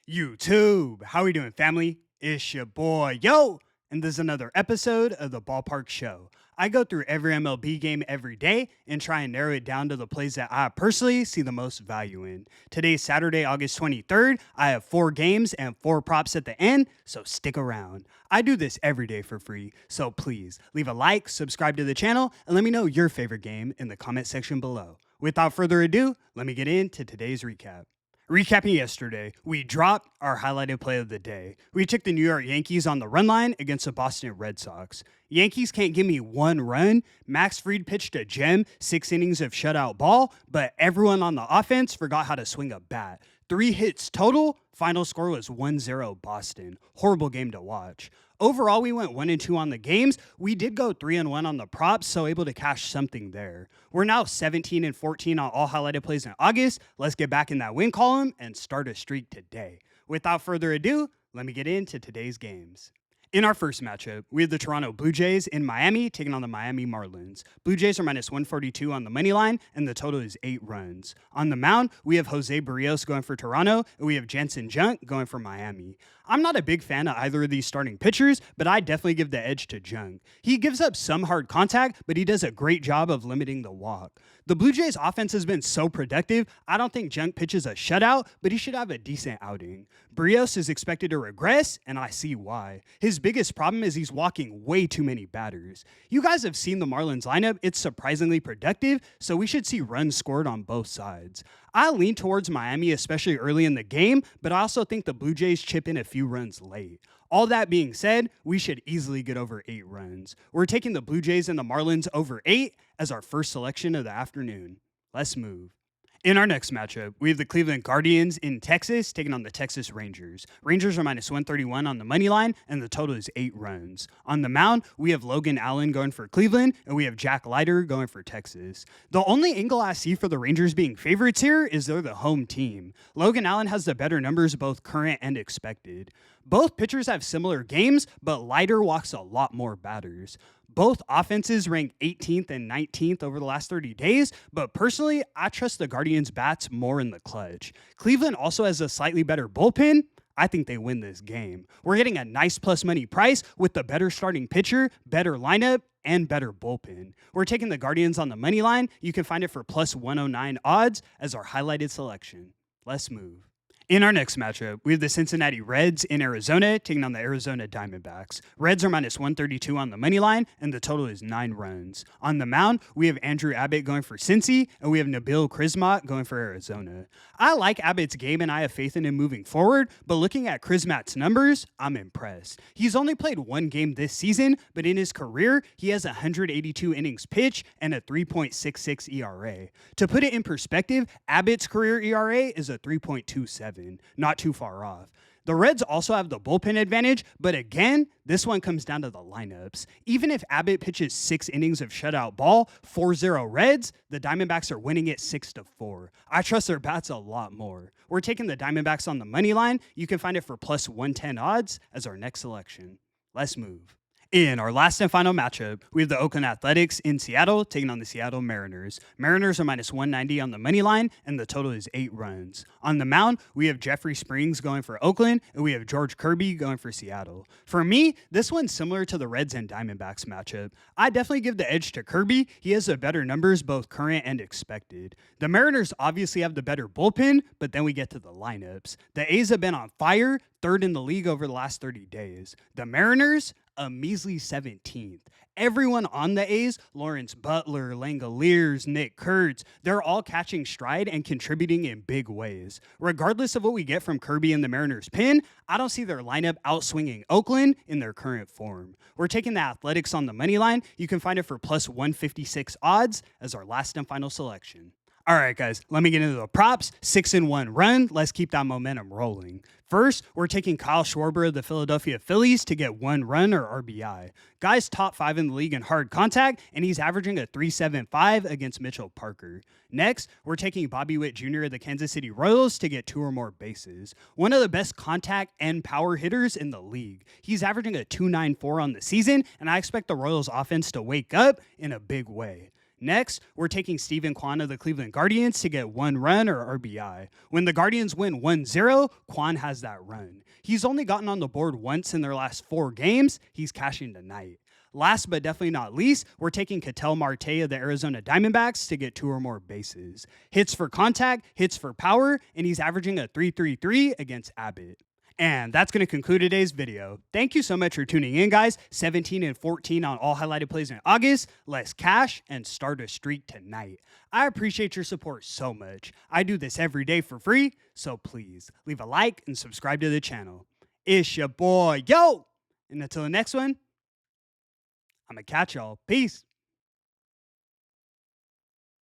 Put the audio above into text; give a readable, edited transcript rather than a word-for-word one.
YouTube, how we doing, family? It's your boy, yo, and this is another episode of the Ballpark Show. I go through every MLB game every day and try and narrow it down to the plays that I personally see the most value in. Today's Saturday, August 23rd. I have 4 games and 4 props at the end, so stick around. I do this every day for free, so please leave a like, subscribe to the channel, and let me know your favorite game in the comment section below. Without further ado, let me get into today's recap. Recapping yesterday, we dropped our highlighted play of the day. We took the New York Yankees on the run line against the Boston Red Sox. Yankees can't give me one run. Max Fried pitched a gem, 6 innings of shutout ball, but everyone on the offense forgot how to swing a bat. 3 hits total. Final score was 1-0 Boston. Horrible game to watch. Overall, we went 1-2 on the games. We did go 3-1 on the props, so able to cash something there. We're now 17-14 on all highlighted plays in August. Let's get back in that win column and start a streak today. Without further ado, let me get into today's games. In our first matchup, we have the Toronto Blue Jays in Miami taking on the Miami Marlins. Blue Jays are minus 142 on the money line, and the total is 8 runs. On the mound, we have Jose Barrios going for Toronto, and we have Jensen Junk going for Miami. I'm not a big fan of either of these starting pitchers, but I definitely give the edge to Junk. He gives up some hard contact, but he does a great job of limiting the walk. The Blue Jays offense has been so productive, I don't think Junk pitches a shutout, but he should have a decent outing. Barrios is expected to regress, and I see why. His biggest problem is he's walking way too many batters. You guys have seen the Marlins lineup, it's surprisingly productive, so we should see runs scored on both sides. I lean towards Miami, especially early in the game, but I also think the Blue Jays chip in a few runs late. All that being said, we should easily get over 8 runs. We're taking the Blue Jays and the Marlins over 8 as our first selection of the afternoon. Let's move. In our next matchup, we have the Cleveland Guardians in Texas taking on the Texas Rangers. Rangers are minus 131 on the money line, and the total is 8 runs. On the mound, we have Logan Allen going for Cleveland, and we have Jack Leiter going for Texas. The only angle I see for the Rangers being favorites here is they're the home team. Logan Allen has the better numbers, both current and expected. Both pitchers have similar games, but Leiter walks a lot more batters. Both offenses rank 18th and 19th over the last 30 days, but personally, I trust the Guardians' bats more in the clutch. Cleveland also has a slightly better bullpen. I think they win this game. We're getting a nice plus money price with the better starting pitcher, better lineup, and better bullpen. We're taking the Guardians on the money line. You can find it for plus 109 odds as our highlighted selection. Let's move. In our next matchup, we have the Cincinnati Reds in Arizona taking on the Arizona Diamondbacks. Reds are minus 132 on the money line, and the total is 9 runs. On the mound, we have Andrew Abbott going for Cincy, and we have Nabil Crismatt going for Arizona. I like Abbott's game, and I have faith in him moving forward, but looking at Crismatt's numbers, I'm impressed. He's only played 1 game this season, but in his career, he has 182 innings pitched and a 3.66 ERA. To put it in perspective, Abbott's career ERA is a 3.27. Not too far off. The Reds also have the bullpen advantage, but again, this one comes down to the lineups. Even if Abbott pitches 6 innings of shutout ball, 4-0 Reds, the Diamondbacks are winning it 6-4. I trust their bats a lot more. We're taking the Diamondbacks on the money line. You can find it for plus 110 odds as our next selection. Let's move. In our last and final matchup, we have the Oakland Athletics in Seattle taking on the Seattle Mariners. Mariners are minus 190 on the money line, and the total is 8 runs. On the mound, we have Jeffrey Springs going for Oakland, and we have George Kirby going for Seattle. For me, this one's similar to the Reds and Diamondbacks matchup. I definitely give the edge to Kirby. He has the better numbers, both current and expected. The Mariners obviously have the better bullpen, but then we get to the lineups. The A's have been on fire, 3rd in the league over the last 30 days. The Mariners, a measly 17th. Everyone on the A's, Lawrence Butler, Langoliers, Nick Kurtz, they're all catching stride and contributing in big ways. Regardless of what we get from Kirby and the Mariners pen, I don't see their lineup outswinging Oakland in their current form. We're taking the Athletics on the money line. You can find it for plus 156 odds as our last and final selection. All right, guys, let me get into the props. 6-1 run. Let's keep that momentum rolling. First, we're taking Kyle Schwarber of the Philadelphia Phillies to get 1 run or RBI. Guy's top 5 in the league in hard contact, and he's averaging a 3.75 against Mitchell Parker. Next, we're taking Bobby Witt Jr. of the Kansas City Royals to get 2 or more bases. One of the best contact and power hitters in the league. He's averaging a 2.94 on the season, and I expect the Royals offense to wake up in a big way. Next, we're taking Steven Kwan of the Cleveland Guardians to get 1 run or RBI. When the Guardians win 1-0, Kwan has that run. He's only gotten on the board once in their last 4 games. He's cashing tonight. Last but definitely not least, we're taking Ketel Marte of the Arizona Diamondbacks to get 2 or more bases. Hits for contact, hits for power, and he's averaging a 3.33 against Abbott. And that's going to conclude today's video. Thank you so much for tuning in, guys. 17 and 14 on all highlighted plays in August. Let's cash and start a streak tonight. I appreciate your support so much. I do this every day for free, so please leave a like and subscribe to the channel. It's your boy, yo! And until the next one, I'm going to catch y'all. Peace.